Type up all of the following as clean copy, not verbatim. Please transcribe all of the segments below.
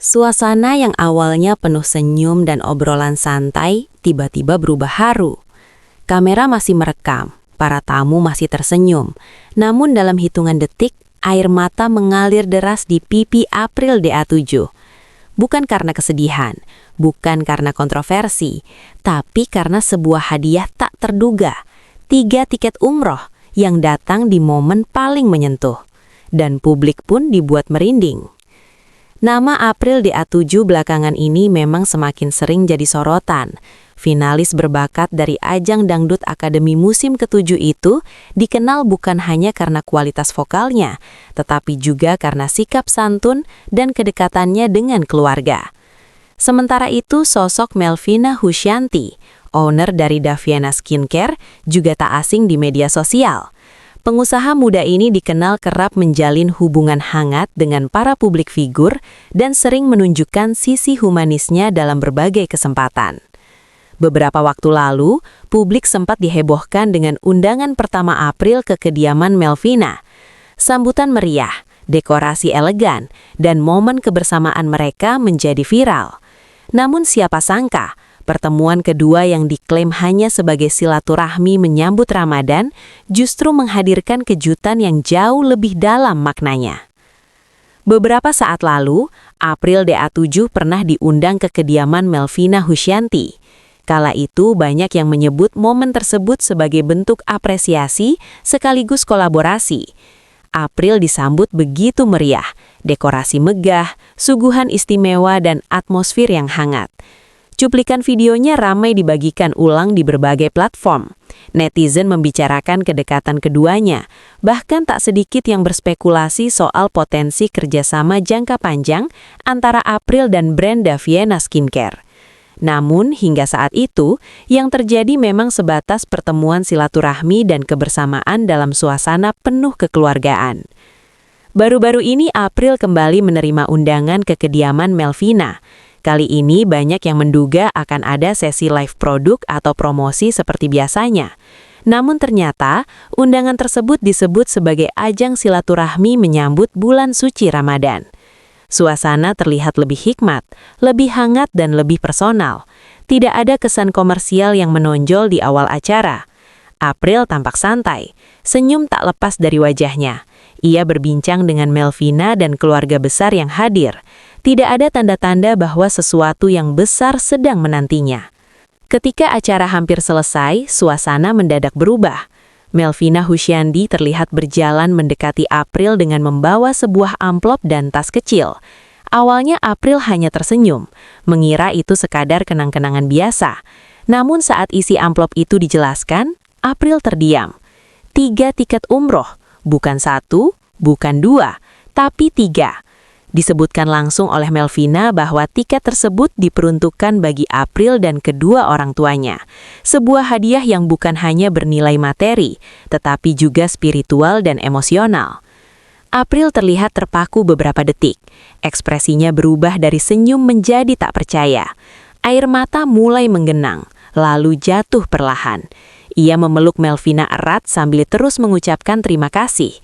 Suasana yang awalnya penuh senyum dan obrolan santai tiba-tiba berubah haru. Kamera masih merekam, para tamu masih tersenyum. Namun dalam hitungan detik, air mata mengalir deras di pipi April DA7. Bukan karena kesedihan, bukan karena kontroversi, tapi karena sebuah hadiah tak terduga. 3 tiket umroh yang datang di momen paling menyentuh. Dan publik pun dibuat merinding. Nama April DA7 belakangan ini memang semakin sering jadi sorotan. Finalis berbakat dari ajang Dangdut Akademi musim ke-7 itu dikenal bukan hanya karena kualitas vokalnya, tetapi juga karena sikap santun dan kedekatannya dengan keluarga. Sementara itu, sosok Melvina Husyanti, owner dari Daviana Skincare, juga tak asing di media sosial. Pengusaha muda ini dikenal kerap menjalin hubungan hangat dengan para publik figur dan sering menunjukkan sisi humanisnya dalam berbagai kesempatan. Beberapa waktu lalu, publik sempat dihebohkan dengan undangan pertama April ke kediaman Melvina. Sambutan meriah, dekorasi elegan, dan momen kebersamaan mereka menjadi viral. Namun siapa sangka, pertemuan kedua yang diklaim hanya sebagai silaturahmi menyambut Ramadan justru menghadirkan kejutan yang jauh lebih dalam maknanya. Beberapa saat lalu, April DA7 pernah diundang ke kediaman Melvina Husyanti. Kala itu banyak yang menyebut momen tersebut sebagai bentuk apresiasi sekaligus kolaborasi. April disambut begitu meriah, dekorasi megah, suguhan istimewa dan atmosfer yang hangat. Cuplikan videonya ramai dibagikan ulang di berbagai platform. Netizen membicarakan kedekatan keduanya, bahkan tak sedikit yang berspekulasi soal potensi kerjasama jangka panjang antara April dan brand Daviana Skincare. Namun, hingga saat itu, yang terjadi memang sebatas pertemuan silaturahmi dan kebersamaan dalam suasana penuh kekeluargaan. Baru-baru ini April kembali menerima undangan ke kediaman Melvina. Kali ini banyak yang menduga akan ada sesi live produk atau promosi seperti biasanya. Namun ternyata, undangan tersebut disebut sebagai ajang silaturahmi menyambut bulan suci Ramadan. Suasana terlihat lebih hikmat, lebih hangat dan lebih personal. Tidak ada kesan komersial yang menonjol di awal acara. April tampak santai, senyum tak lepas dari wajahnya. Ia berbincang dengan Melvina dan keluarga besar yang hadir. Tidak ada tanda-tanda bahwa sesuatu yang besar sedang menantinya. Ketika acara hampir selesai, suasana mendadak berubah. Melvina Husyanti terlihat berjalan mendekati April dengan membawa sebuah amplop dan tas kecil. Awalnya April hanya tersenyum, mengira itu sekadar kenang-kenangan biasa. Namun saat isi amplop itu dijelaskan, April terdiam. 3 tiket umroh, bukan 1, bukan 2, tapi 3. Disebutkan langsung oleh Melvina bahwa tiket tersebut diperuntukkan bagi April dan kedua orang tuanya. Sebuah hadiah yang bukan hanya bernilai materi, tetapi juga spiritual dan emosional. April terlihat terpaku beberapa detik. Ekspresinya berubah dari senyum menjadi tak percaya. Air mata mulai menggenang, lalu jatuh perlahan. Ia memeluk Melvina erat sambil terus mengucapkan terima kasih.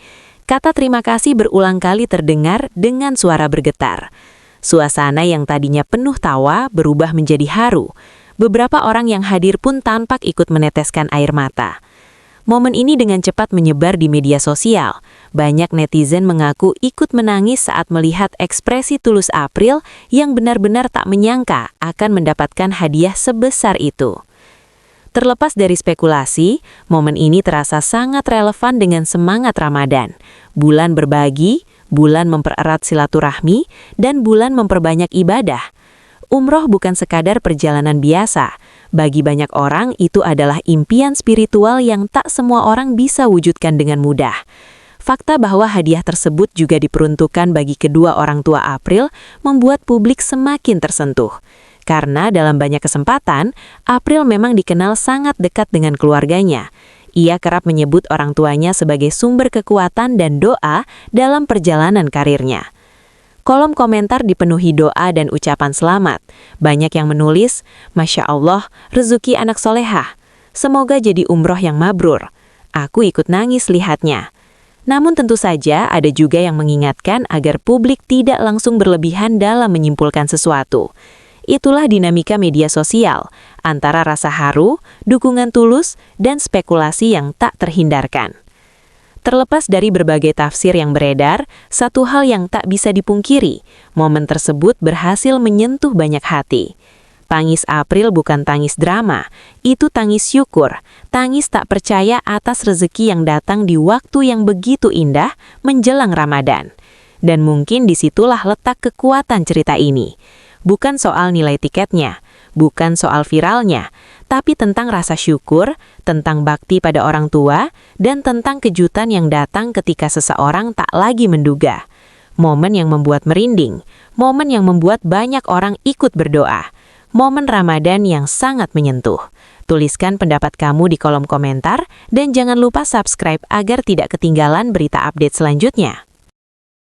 Kata terima kasih berulang kali terdengar dengan suara bergetar. Suasana yang tadinya penuh tawa berubah menjadi haru. Beberapa orang yang hadir pun tampak ikut meneteskan air mata. Momen ini dengan cepat menyebar di media sosial. Banyak netizen mengaku ikut menangis saat melihat ekspresi tulus April yang benar-benar tak menyangka akan mendapatkan hadiah sebesar itu. Terlepas dari spekulasi, momen ini terasa sangat relevan dengan semangat Ramadan. Bulan berbagi, bulan mempererat silaturahmi, dan bulan memperbanyak ibadah. Umroh bukan sekadar perjalanan biasa. Bagi banyak orang, itu adalah impian spiritual yang tak semua orang bisa wujudkan dengan mudah. Fakta bahwa hadiah tersebut juga diperuntukkan bagi kedua orang tua April membuat publik semakin tersentuh. Karena dalam banyak kesempatan, April memang dikenal sangat dekat dengan keluarganya. Ia kerap menyebut orang tuanya sebagai sumber kekuatan dan doa dalam perjalanan karirnya. Kolom komentar dipenuhi doa dan ucapan selamat. Banyak yang menulis, Masya Allah, rezeki anak solehah. Semoga jadi umroh yang mabrur. Aku ikut nangis lihatnya. Namun tentu saja ada juga yang mengingatkan agar publik tidak langsung berlebihan dalam menyimpulkan sesuatu. Itulah dinamika media sosial, antara rasa haru, dukungan tulus, dan spekulasi yang tak terhindarkan. Terlepas dari berbagai tafsir yang beredar, satu hal yang tak bisa dipungkiri, momen tersebut berhasil menyentuh banyak hati. Tangis April bukan tangis drama, itu tangis syukur, tangis tak percaya atas rezeki yang datang di waktu yang begitu indah menjelang Ramadan. Dan mungkin disitulah letak kekuatan cerita ini. Bukan soal nilai tiketnya, bukan soal viralnya, tapi tentang rasa syukur, tentang bakti pada orang tua, dan tentang kejutan yang datang ketika seseorang tak lagi menduga. Momen yang membuat merinding, momen yang membuat banyak orang ikut berdoa, momen Ramadan yang sangat menyentuh. Tuliskan pendapat kamu di kolom komentar, dan jangan lupa subscribe agar tidak ketinggalan berita update selanjutnya.